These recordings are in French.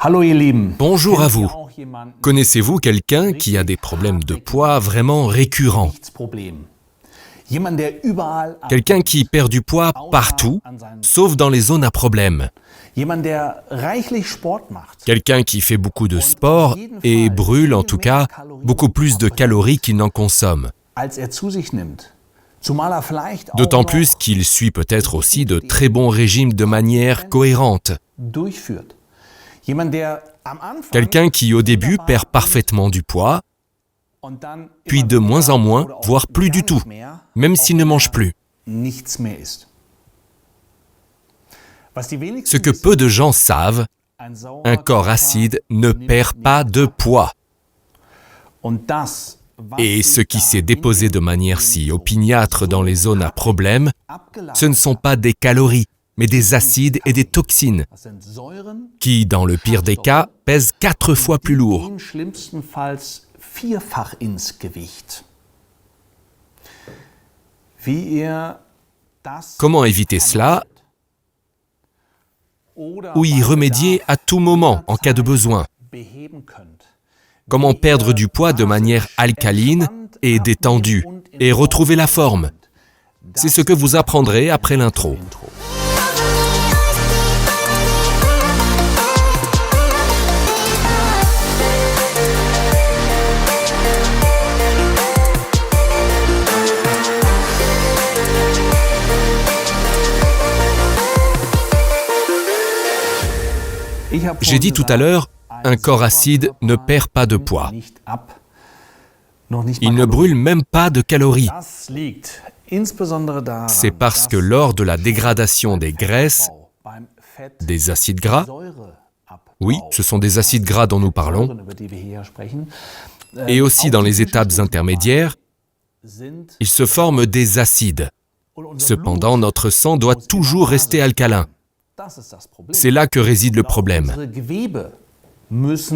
Hallo ihr Lieben. Bonjour à vous. Connaissez-vous quelqu'un qui a des problèmes de poids vraiment récurrents? Quelqu'un qui perd du poids partout, sauf dans les zones à problème. Quelqu'un qui fait beaucoup de sport et brûle en tout cas beaucoup plus de calories qu'il n'en consomme. D'autant plus qu'il suit peut-être aussi de très bons régimes de manière cohérente. Quelqu'un qui au début perd parfaitement du poids, puis de moins en moins, voire plus du tout, même s'il ne mange plus. Ce que peu de gens savent, un corps acide ne perd pas de poids. Et ce qui s'est déposé de manière si opiniâtre dans les zones à problème, ce ne sont pas des calories, mais des acides et des toxines, qui, dans le pire des cas, pèsent 4 fois plus lourd. Comment éviter cela ou y remédier à tout moment en cas de besoin? Comment perdre du poids de manière alcaline et détendue et retrouver la forme? C'est ce que vous apprendrez après l'intro. J'ai dit tout à l'heure, un corps acide ne perd pas de poids. Il ne brûle même pas de calories. C'est parce que lors de la dégradation des graisses, des acides gras, oui, ce sont des acides gras dont nous parlons, et aussi dans les étapes intermédiaires, il se forme des acides. Cependant, notre sang doit toujours rester alcalin. C'est là que réside le problème.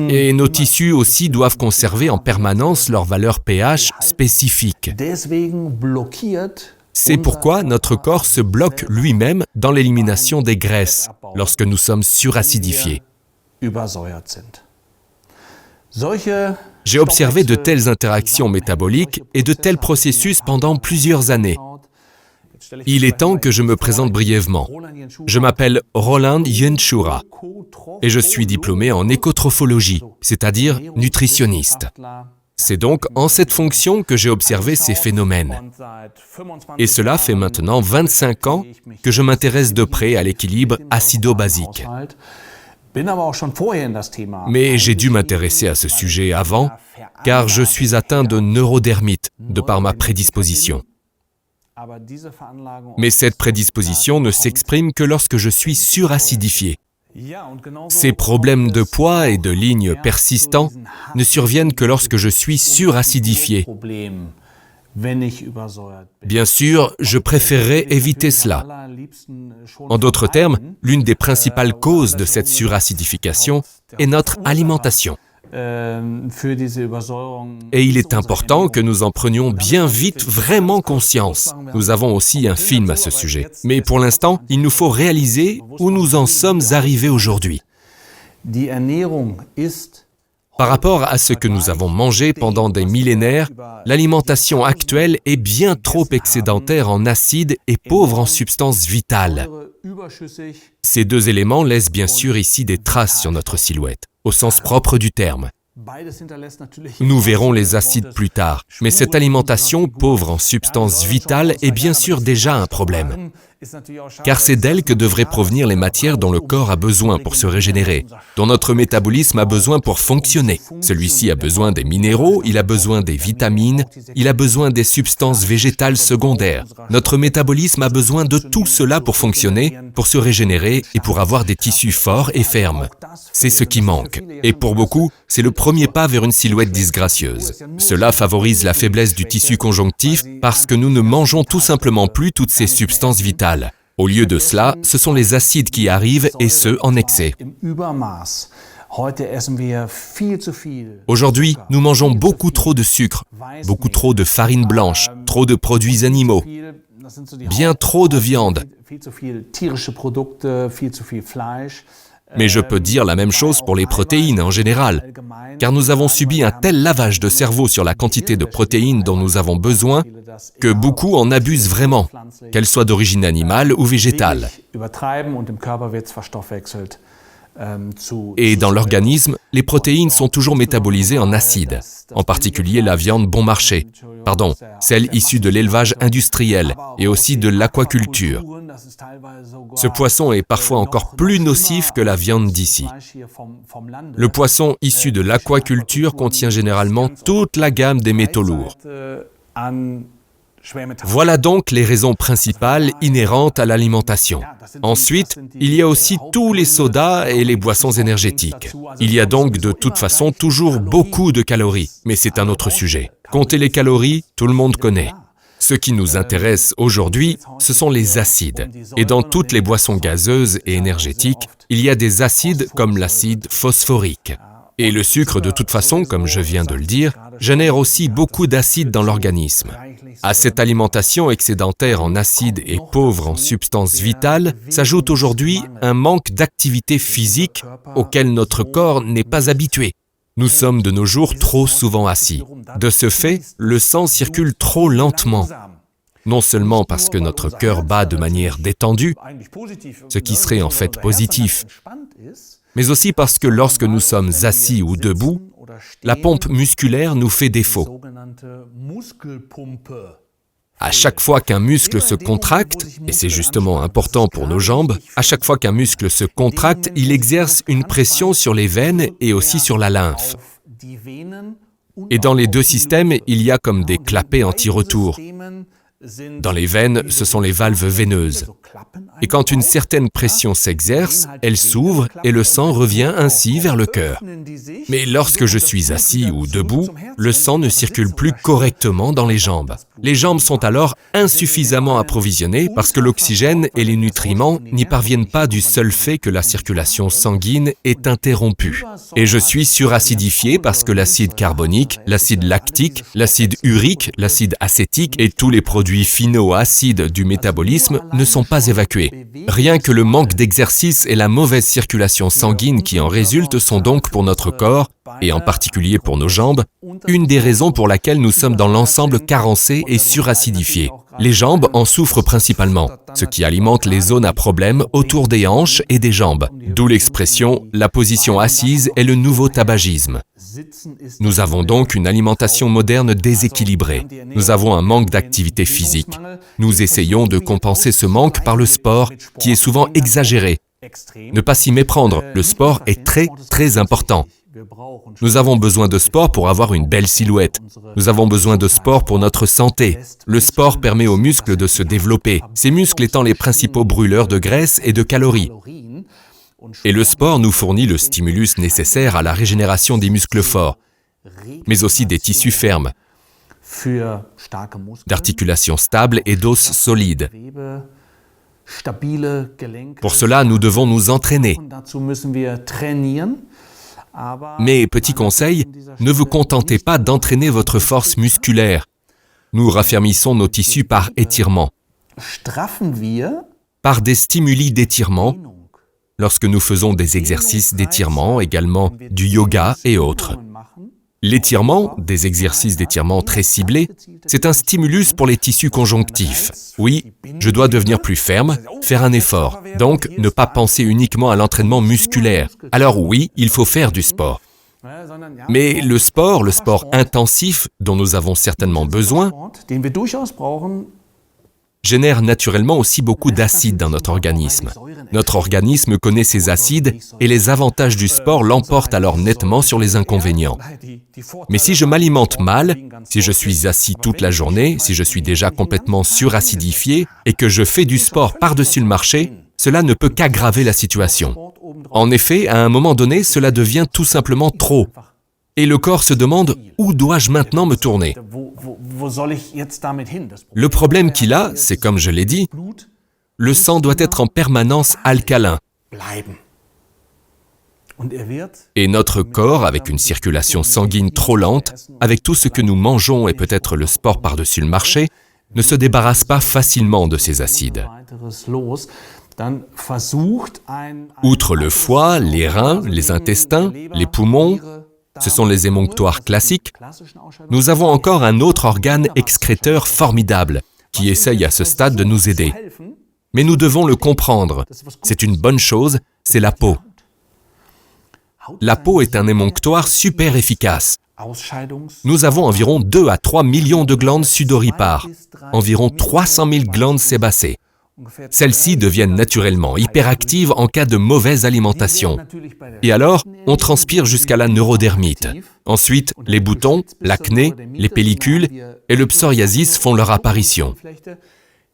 Et nos tissus aussi doivent conserver en permanence leur valeur pH spécifique. C'est pourquoi notre corps se bloque lui-même dans l'élimination des graisses lorsque nous sommes suracidifiés. J'ai observé de telles interactions métaboliques et de tels processus pendant plusieurs années. Il est temps que je me présente brièvement. Je m'appelle Roland Jenschura et je suis diplômé en écotrophologie, c'est-à-dire nutritionniste. C'est donc en cette fonction que j'ai observé ces phénomènes. Et cela fait maintenant 25 ans que je m'intéresse de près à l'équilibre acido-basique. Mais j'ai dû m'intéresser à ce sujet avant, car je suis atteint de neurodermite de par ma prédisposition. Mais cette prédisposition ne s'exprime que lorsque je suis suracidifié. Ces problèmes de poids et de lignes persistants ne surviennent que lorsque je suis suracidifié. Bien sûr, je préférerais éviter cela. En d'autres termes, l'une des principales causes de cette suracidification est notre alimentation. Et il est important que nous en prenions bien vite vraiment conscience. Nous avons aussi un film à ce sujet. Mais pour l'instant, il nous faut réaliser où nous en sommes arrivés aujourd'hui. Par rapport à ce que nous avons mangé pendant des millénaires, l'alimentation actuelle est bien trop excédentaire en acides et pauvre en substances vitales. Ces deux éléments laissent bien sûr ici des traces sur notre silhouette, au sens propre du terme. Nous verrons les acides plus tard, mais cette alimentation pauvre en substances vitales est bien sûr déjà un problème. Car c'est d'elle que devraient provenir les matières dont le corps a besoin pour se régénérer, dont notre métabolisme a besoin pour fonctionner. Celui-ci a besoin des minéraux, il a besoin des vitamines, il a besoin des substances végétales secondaires. Notre métabolisme a besoin de tout cela pour fonctionner, pour se régénérer et pour avoir des tissus forts et fermes. C'est ce qui manque. Et pour beaucoup, c'est le premier pas vers une silhouette disgracieuse. Cela favorise la faiblesse du tissu conjonctif parce que nous ne mangeons tout simplement plus toutes ces substances vitales. Au lieu de cela, ce sont les acides qui arrivent et ce, en excès. Aujourd'hui, nous mangeons beaucoup trop de sucre, beaucoup trop de farine blanche, trop de produits animaux, bien trop de viande. Mais je peux dire la même chose pour les protéines en général, car nous avons subi un tel lavage de cerveau sur la quantité de protéines dont nous avons besoin que beaucoup en abusent vraiment, qu'elles soient d'origine animale ou végétale. Et dans l'organisme, les protéines sont toujours métabolisées en acides, en particulier la viande bon marché, celle issue de l'élevage industriel et aussi de l'aquaculture. Ce poisson est parfois encore plus nocif que la viande d'ici. Le poisson issu de l'aquaculture contient généralement toute la gamme des métaux lourds. Voilà donc les raisons principales inhérentes à l'alimentation. Ensuite, il y a aussi tous les sodas et les boissons énergétiques. Il y a donc de toute façon toujours beaucoup de calories, mais c'est un autre sujet. Compter les calories, tout le monde connaît. Ce qui nous intéresse aujourd'hui, ce sont les acides. Et dans toutes les boissons gazeuses et énergétiques, il y a des acides comme l'acide phosphorique. Et le sucre, de toute façon, comme je viens de le dire, génère aussi beaucoup d'acides dans l'organisme. À cette alimentation excédentaire en acides et pauvre en substances vitales, s'ajoute aujourd'hui un manque d'activité physique auquel notre corps n'est pas habitué. Nous sommes de nos jours trop souvent assis. De ce fait, le sang circule trop lentement. Non seulement parce que notre cœur bat de manière détendue, ce qui serait en fait positif, mais aussi parce que lorsque nous sommes assis ou debout, la pompe musculaire nous fait défaut. À chaque fois qu'un muscle se contracte, et c'est justement important pour nos jambes, à chaque fois qu'un muscle se contracte, il exerce une pression sur les veines et aussi sur la lymphe. Et dans les deux systèmes, il y a comme des clapets anti-retour. Dans les veines, ce sont les valves veineuses. Et quand une certaine pression s'exerce, elle s'ouvre et le sang revient ainsi vers le cœur. Mais lorsque je suis assis ou debout, le sang ne circule plus correctement dans les jambes. Les jambes sont alors insuffisamment approvisionnées parce que l'oxygène et les nutriments n'y parviennent pas du seul fait que la circulation sanguine est interrompue. Et je suis suracidifié parce que l'acide carbonique, l'acide lactique, l'acide urique, l'acide acétique et tous les produits finaux acides du métabolisme ne sont pas évacués. Rien que le manque d'exercice et la mauvaise circulation sanguine qui en résultent sont donc pour notre corps, et en particulier pour nos jambes, une des raisons pour laquelle nous sommes dans l'ensemble carencés et suracidifiés. Les jambes en souffrent principalement, ce qui alimente les zones à problème autour des hanches et des jambes. D'où l'expression « la position assise est le nouveau tabagisme ». Nous avons donc une alimentation moderne déséquilibrée. Nous avons un manque d'activité physique. Nous essayons de compenser ce manque par le sport, qui est souvent exagéré. Ne pas s'y méprendre, le sport est très, très important. Nous avons besoin de sport pour avoir une belle silhouette. Nous avons besoin de sport pour notre santé. Le sport permet aux muscles de se développer, ces muscles étant les principaux brûleurs de graisse et de calories. Et le sport nous fournit le stimulus nécessaire à la régénération des muscles forts, mais aussi des tissus fermes, d'articulations stables et d'os solides. Pour cela, nous devons nous entraîner. Mais, petit conseil, ne vous contentez pas d'entraîner votre force musculaire. Nous raffermissons nos tissus par étirement, par des stimuli d'étirement, lorsque nous faisons des exercices d'étirement, également du yoga et autres. L'étirement, des exercices d'étirement très ciblés, c'est un stimulus pour les tissus conjonctifs. Oui, je dois devenir plus ferme, faire un effort. Donc, ne pas penser uniquement à l'entraînement musculaire. Alors oui, il faut faire du sport. Mais le sport intensif, dont nous avons certainement besoin, génère naturellement aussi beaucoup d'acides dans notre organisme. Notre organisme connaît ces acides et les avantages du sport l'emportent alors nettement sur les inconvénients. Mais si je m'alimente mal, si je suis assis toute la journée, si je suis déjà complètement suracidifié et que je fais du sport par-dessus le marché, cela ne peut qu'aggraver la situation. En effet, à un moment donné, cela devient tout simplement trop. Et le corps se demande « Où dois-je maintenant me tourner ?» Le problème qu'il a, c'est comme je l'ai dit, le sang doit être en permanence alcalin. Et notre corps, avec une circulation sanguine trop lente, avec tout ce que nous mangeons et peut-être le sport par-dessus le marché, ne se débarrasse pas facilement de ces acides. Outre le foie, les reins, les intestins, les poumons, ce sont les émonctoires classiques, nous avons encore un autre organe excréteur formidable qui essaye à ce stade de nous aider. Mais nous devons le comprendre. C'est une bonne chose, c'est la peau. La peau est un émonctoire super efficace. Nous avons environ 2 à 3 millions de glandes sudoripares, environ 300 000 glandes sébacées. Celles-ci deviennent naturellement hyperactives en cas de mauvaise alimentation. Et alors, on transpire jusqu'à la neurodermite. Ensuite, les boutons, l'acné, les pellicules et le psoriasis font leur apparition.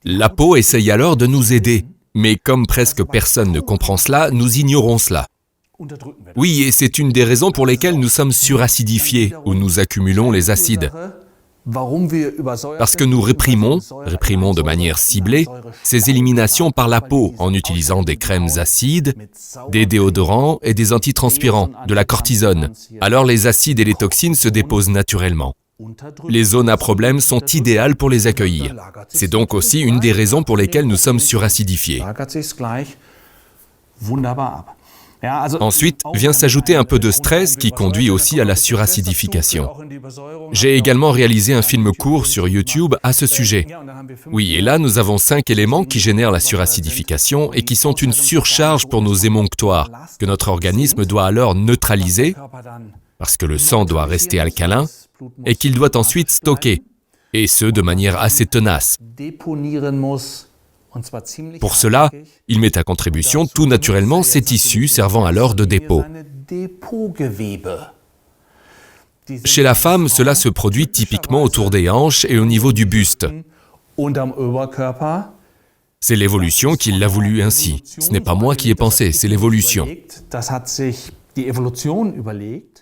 La peau essaye alors de nous aider, mais comme presque personne ne comprend cela, nous ignorons cela. Oui, et c'est une des raisons pour lesquelles nous sommes suracidifiés, où nous accumulons les acides. Parce que nous réprimons de manière ciblée, ces éliminations par la peau en utilisant des crèmes acides, des déodorants et des antitranspirants, de la cortisone. Alors les acides et les toxines se déposent naturellement. Les zones à problème sont idéales pour les accueillir. C'est donc aussi une des raisons pour lesquelles nous sommes suracidifiés. Ensuite, vient s'ajouter un peu de stress qui conduit aussi à la suracidification. J'ai également réalisé un film court sur YouTube à ce sujet. Oui, et là, nous avons 5 éléments qui génèrent la suracidification et qui sont une surcharge pour nos émonctoires, que notre organisme doit alors neutraliser, parce que le sang doit rester alcalin, et qu'il doit ensuite stocker, et ce, de manière assez tenace. Pour cela, il met à contribution tout naturellement ces tissus servant alors de dépôt. Chez la femme, cela se produit typiquement autour des hanches et au niveau du buste. C'est l'évolution qui l'a voulu ainsi. Ce n'est pas moi qui ai pensé, c'est l'évolution.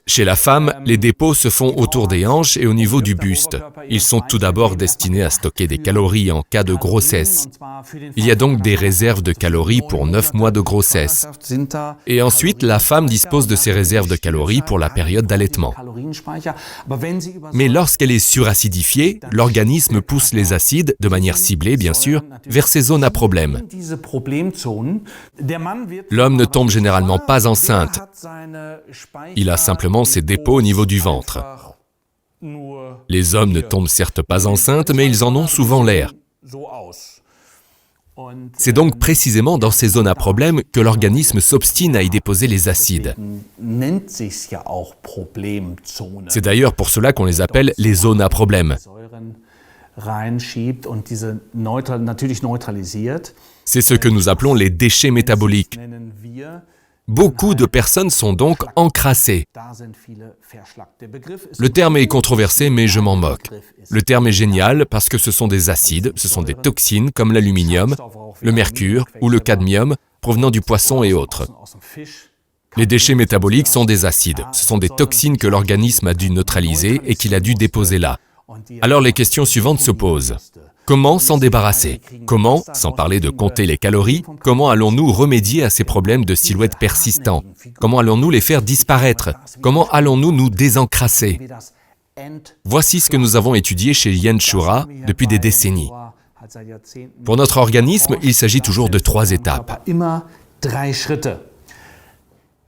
Chez la femme, les dépôts se font autour des hanches et au niveau du buste. Ils sont tout d'abord destinés à stocker des calories en cas de grossesse. Il y a donc des réserves de calories pour 9 mois de grossesse. Et ensuite, la femme dispose de ces réserves de calories pour la période d'allaitement. Mais lorsqu'elle est suracidifiée, l'organisme pousse les acides, de manière ciblée bien sûr, vers ces zones à problème. L'homme ne tombe généralement pas enceinte. Il a simplement ses dépôts au niveau du ventre. Les hommes ne tombent certes pas enceintes, mais ils en ont souvent l'air. C'est donc précisément dans ces zones à problème que l'organisme s'obstine à y déposer les acides. C'est d'ailleurs pour cela qu'on les appelle les zones à problème. C'est ce que nous appelons les déchets métaboliques. Beaucoup de personnes sont donc encrassées. Le terme est controversé, mais je m'en moque. Le terme est génial parce que ce sont des acides, ce sont des toxines comme l'aluminium, le mercure ou le cadmium provenant du poisson et autres. Les déchets métaboliques sont des acides, ce sont des toxines que l'organisme a dû neutraliser et qu'il a dû déposer là. Alors les questions suivantes se posent. Comment s'en débarrasser? Comment, sans parler de compter les calories, comment allons-nous remédier à ces problèmes de silhouette persistants? Comment allons-nous les faire disparaître? Comment allons-nous nous désencrasser? Voici ce que nous avons étudié chez Jens Schura depuis des décennies. Pour notre organisme, il s'agit toujours de 3 étapes.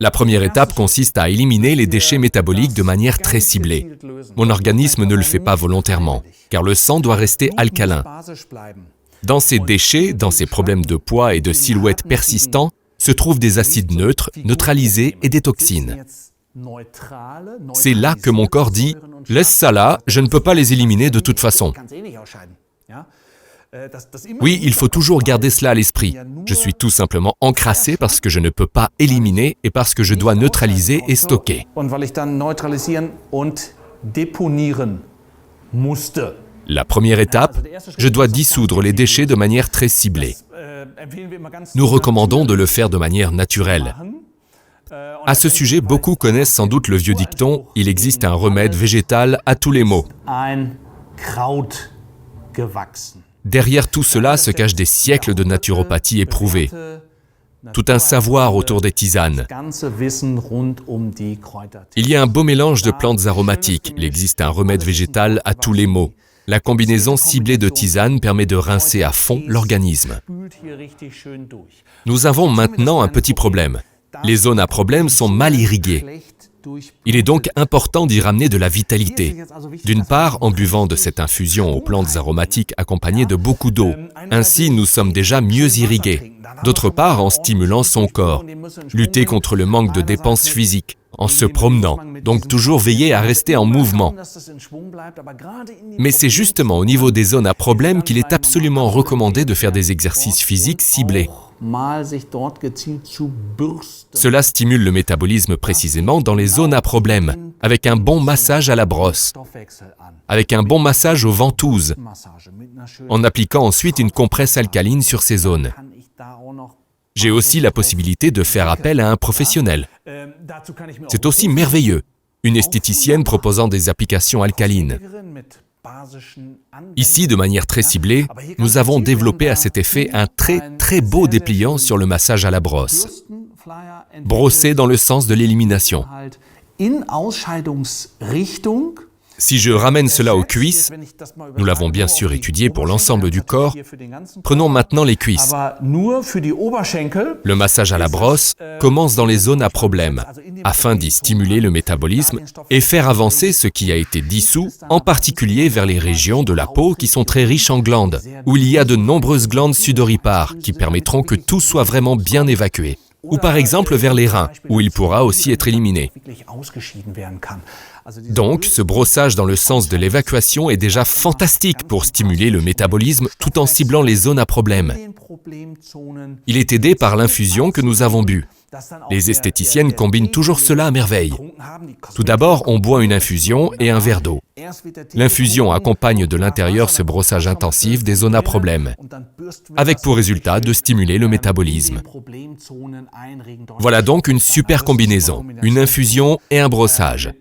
La première étape consiste à éliminer les déchets métaboliques de manière très ciblée. Mon organisme ne le fait pas volontairement, car le sang doit rester alcalin. Dans ces déchets, dans ces problèmes de poids et de silhouette persistants, se trouvent des acides neutres, neutralisés et des toxines. C'est là que mon corps dit « Laisse ça là, je ne peux pas les éliminer de toute façon ». Oui, il faut toujours garder cela à l'esprit. Je suis tout simplement encrassé parce que je ne peux pas éliminer et parce que je dois neutraliser et stocker. La première étape, je dois dissoudre les déchets de manière très ciblée. Nous recommandons de le faire de manière naturelle. À ce sujet, beaucoup connaissent sans doute le vieux dicton « Il existe un remède végétal à tous les maux ». Derrière tout cela se cachent des siècles de naturopathie éprouvée, tout un savoir autour des tisanes. Il y a un beau mélange de plantes aromatiques, il existe un remède végétal à tous les maux. La combinaison ciblée de tisanes permet de rincer à fond l'organisme. Nous avons maintenant un petit problème. Les zones à problème sont mal irriguées. Il est donc important d'y ramener de la vitalité. D'une part, en buvant de cette infusion aux plantes aromatiques accompagnées de beaucoup d'eau. Ainsi, nous sommes déjà mieux irrigués. D'autre part, en stimulant son corps. Lutter contre le manque de dépenses physiques, en se promenant. Donc toujours veiller à rester en mouvement. Mais c'est justement au niveau des zones à problème qu'il est absolument recommandé de faire des exercices physiques ciblés. Cela stimule le métabolisme précisément dans les zones à problème, avec un bon massage à la brosse, avec un bon massage aux ventouses, en appliquant ensuite une compresse alcaline sur ces zones. J'ai aussi la possibilité de faire appel à un professionnel. C'est aussi merveilleux, une esthéticienne proposant des applications alcalines. Ici, de manière très ciblée, nous avons développé à cet effet un très beau dépliant sur le massage à la brosse. Brosser dans le sens de l'élimination. Si je ramène cela aux cuisses, nous l'avons bien sûr étudié pour l'ensemble du corps, prenons maintenant les cuisses. Le massage à la brosse commence dans les zones à problème, afin d'y stimuler le métabolisme et faire avancer ce qui a été dissous, en particulier vers les régions de la peau qui sont très riches en glandes, où il y a de nombreuses glandes sudoripares qui permettront que tout soit vraiment bien évacué. Ou par exemple vers les reins, où il pourra aussi être éliminé. Donc, ce brossage dans le sens de l'évacuation est déjà fantastique pour stimuler le métabolisme tout en ciblant les zones à problème. Il est aidé par l'infusion que nous avons bue. Les esthéticiennes combinent toujours cela à merveille. Tout d'abord, on boit une infusion et un verre d'eau. L'infusion accompagne de l'intérieur ce brossage intensif des zones à problème, avec pour résultat de stimuler le métabolisme. Voilà donc une super combinaison, une infusion et un brossage.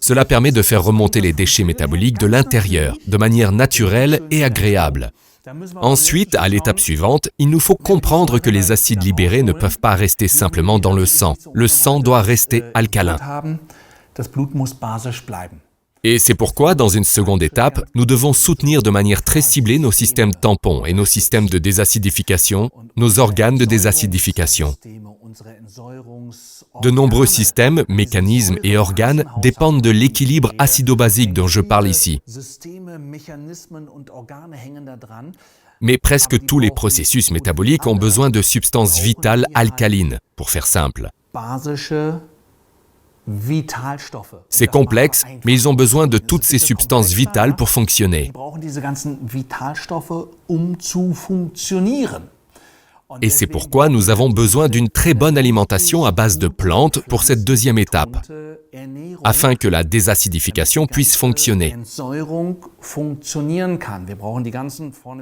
Cela permet de faire remonter les déchets métaboliques de l'intérieur, de manière naturelle et agréable. Ensuite, à l'étape suivante, il nous faut comprendre que les acides libérés ne peuvent pas rester simplement dans le sang. Le sang doit rester alcalin. Et c'est pourquoi, dans une seconde étape, nous devons soutenir de manière très ciblée nos systèmes tampons et nos systèmes de désacidification, nos organes de désacidification. De nombreux systèmes, mécanismes et organes dépendent de l'équilibre acido-basique dont je parle ici. Mais presque tous les processus métaboliques ont besoin de substances vitales alcalines, pour faire simple. C'est complexe, mais ils ont besoin de toutes ces substances vitales pour fonctionner. Et c'est pourquoi nous avons besoin d'une très bonne alimentation à base de plantes pour cette deuxième étape, afin que la désacidification puisse fonctionner.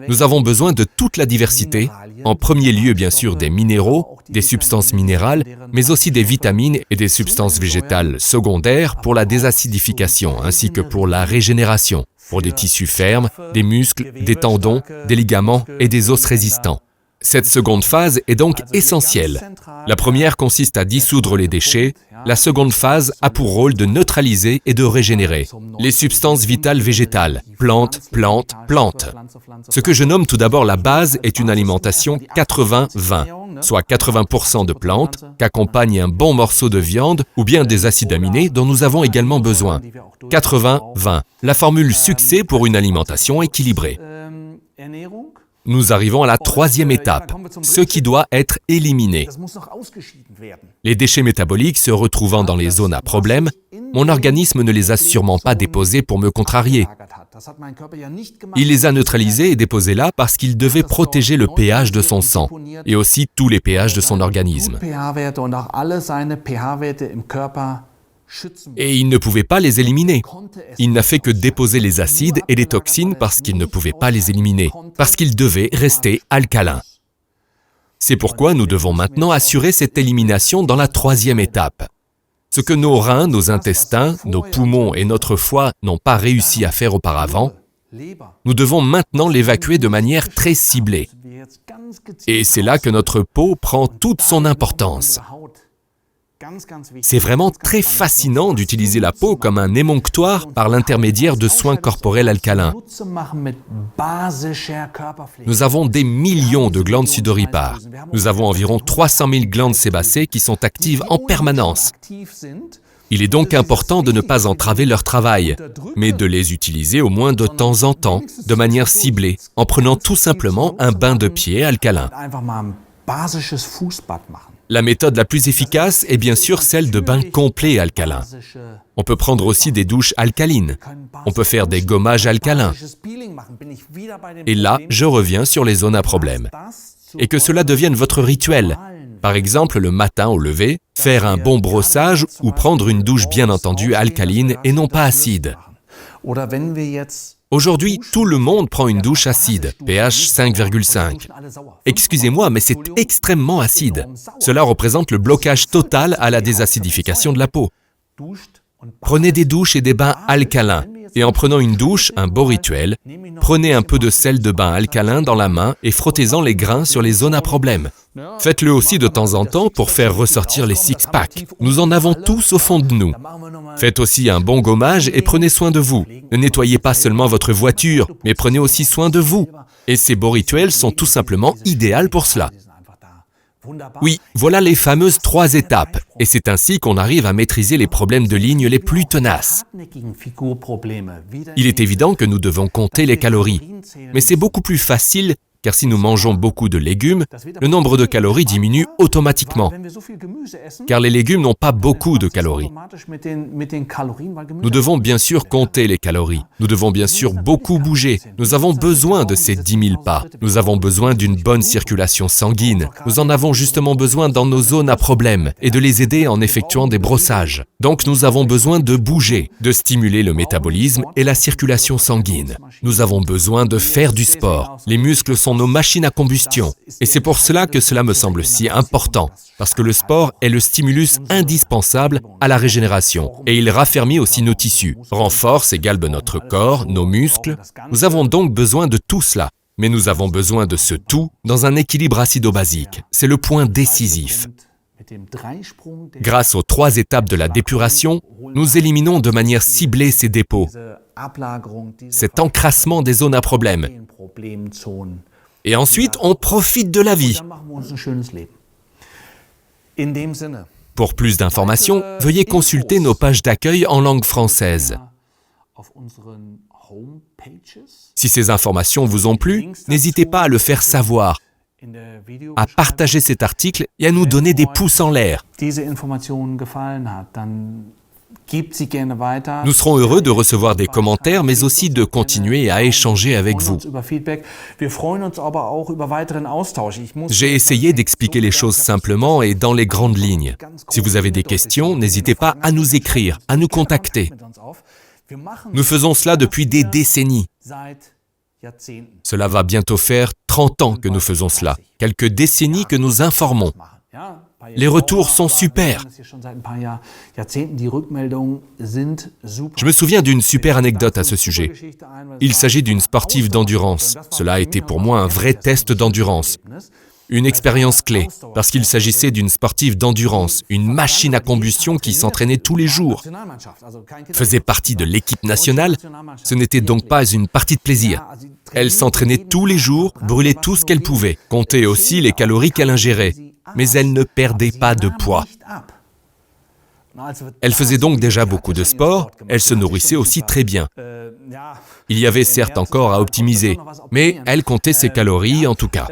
Nous avons besoin de toute la diversité, en premier lieu bien sûr des minéraux, des substances minérales, mais aussi des vitamines et des substances végétales secondaires pour la désacidification, ainsi que pour la régénération, pour des tissus fermes, des muscles, des tendons, des ligaments et des os résistants. Cette seconde phase est donc essentielle. La première consiste à dissoudre les déchets, la seconde phase a pour rôle de neutraliser et de régénérer les substances vitales végétales, plantes. Ce que je nomme tout d'abord la base est une alimentation 80-20, soit 80% de plantes, qu'accompagne un bon morceau de viande ou bien des acides aminés dont nous avons également besoin. 80-20, la formule succès pour une alimentation équilibrée. Nous arrivons à la troisième étape, ce qui doit être éliminé. Les déchets métaboliques se retrouvant dans les zones à problème, mon organisme ne les a sûrement pas déposés pour me contrarier. Il les a neutralisés et déposés là parce qu'il devait protéger le pH de son sang, et aussi tous les pH de son organisme. Et il ne pouvait pas les éliminer. Il n'a fait que déposer les acides et les toxines parce qu'il ne pouvait pas les éliminer, parce qu'il devait rester alcalin. C'est pourquoi nous devons maintenant assurer cette élimination dans la troisième étape. Ce que nos reins, nos intestins, nos poumons et notre foie n'ont pas réussi à faire auparavant, nous devons maintenant l'évacuer de manière très ciblée. Et c'est là que notre peau prend toute son importance. C'est vraiment très fascinant d'utiliser la peau comme un émonctoire par l'intermédiaire de soins corporels alcalins. Nous avons des millions de glandes sudoripares. Nous avons environ 300 000 glandes sébacées qui sont actives en permanence. Il est donc important de ne pas entraver leur travail, mais de les utiliser au moins de temps en temps, de manière ciblée, en prenant tout simplement un bain de pied alcalin. La méthode la plus efficace est bien sûr celle de bain complet alcalin. On peut prendre aussi des douches alcalines. On peut faire des gommages alcalins. Et là, je reviens sur les zones à problème. Et que cela devienne votre rituel. Par exemple, le matin au lever, faire un bon brossage ou prendre une douche bien entendu alcaline et non pas acide. Aujourd'hui, tout le monde prend une douche acide, pH 5,5. Excusez-moi, mais c'est extrêmement acide. Cela représente le blocage total à la désacidification de la peau. Prenez des douches et des bains alcalins. Et en prenant une douche, un beau rituel, prenez un peu de sel de bain alcalin dans la main et frottez-en les grains sur les zones à problème. Faites-le aussi de temps en temps pour faire ressortir les six-packs. Nous en avons tous au fond de nous. Faites aussi un bon gommage et prenez soin de vous. Ne nettoyez pas seulement votre voiture, mais prenez aussi soin de vous. Et ces beaux rituels sont tout simplement idéaux pour cela. Oui, voilà les fameuses 3 étapes, et c'est ainsi qu'on arrive à maîtriser les problèmes de ligne les plus tenaces. Il est évident que nous devons compter les calories, mais c'est beaucoup plus facile car si nous mangeons beaucoup de légumes, le nombre de calories diminue automatiquement, car les légumes n'ont pas beaucoup de calories. Nous devons bien sûr compter les calories, nous devons bien sûr beaucoup bouger, nous avons besoin de ces 10 000 pas, nous avons besoin d'une bonne circulation sanguine, nous en avons justement besoin dans nos zones à problème et de les aider en effectuant des brossages. Donc nous avons besoin de bouger, de stimuler le métabolisme et la circulation sanguine. Nous avons besoin de faire du sport, les muscles sont nos machines à combustion. Et c'est pour cela que cela me semble si important, parce que le sport est le stimulus indispensable à la régénération, et il raffermit aussi nos tissus, renforce et galbe notre corps, nos muscles. Nous avons donc besoin de tout cela, mais nous avons besoin de ce tout dans un équilibre acido-basique. C'est le point décisif. Grâce aux 3 étapes de la dépuration, nous éliminons de manière ciblée ces dépôts, cet encrassement des zones à problème. Et ensuite, on profite de la vie. Pour plus d'informations, veuillez consulter nos pages d'accueil en langue française. Si ces informations vous ont plu, n'hésitez pas à le faire savoir, à partager cet article et à nous donner des pouces en l'air. Nous serons heureux de recevoir des commentaires, mais aussi de continuer à échanger avec vous. J'ai essayé d'expliquer les choses simplement et dans les grandes lignes. Si vous avez des questions, n'hésitez pas à nous écrire, à nous contacter. Nous faisons cela depuis des décennies. Cela va bientôt faire 30 ans que nous faisons cela, quelques décennies que nous informons. Les retours sont super. Je me souviens d'une super anecdote à ce sujet. Il s'agit d'une sportive d'endurance. Cela a été pour moi un vrai test d'endurance. Une expérience clé, parce qu'il s'agissait d'une sportive d'endurance, une machine à combustion qui s'entraînait tous les jours. Faisait partie de l'équipe nationale, ce n'était donc pas une partie de plaisir. Elle s'entraînait tous les jours, brûlait tout ce qu'elle pouvait, comptait aussi les calories qu'elle ingérait, mais elle ne perdait pas de poids. Elle faisait donc déjà beaucoup de sport, elle se nourrissait aussi très bien. Il y avait certes encore à optimiser, mais elle comptait ses calories en tout cas.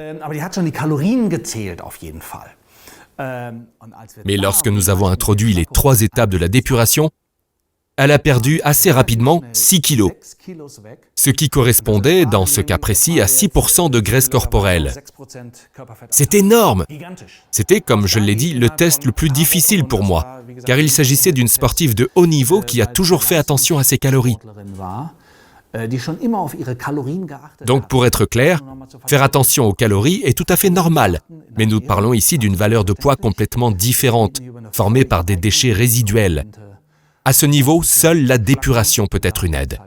Mais lorsque nous avons introduit les 3 étapes de la dépuration, elle a perdu assez rapidement 6 kilos, ce qui correspondait, dans ce cas précis, à 6% de graisse corporelle. C'est énorme! C'était, comme je l'ai dit, le test le plus difficile pour moi, car il s'agissait d'une sportive de haut niveau qui a toujours fait attention à ses calories. Donc, pour être clair, faire attention aux calories est tout à fait normal, mais nous parlons ici d'une valeur de poids complètement différente, formée par des déchets résiduels. À ce niveau, seule la dépuration peut être une aide.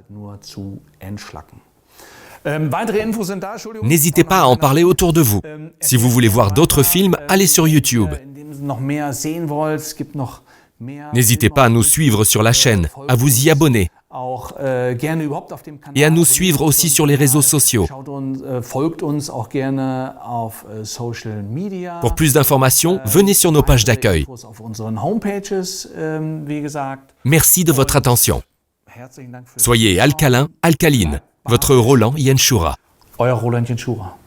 N'hésitez pas à en parler autour de vous. Si vous voulez voir d'autres films, allez sur YouTube. N'hésitez pas à nous suivre sur la chaîne, à vous y abonner et à nous suivre aussi sur les réseaux sociaux. Pour plus d'informations, venez sur nos pages d'accueil. Merci de votre attention. Soyez alcalin, alcaline. Votre Roland Jenschura. Euer Roland Jenschura.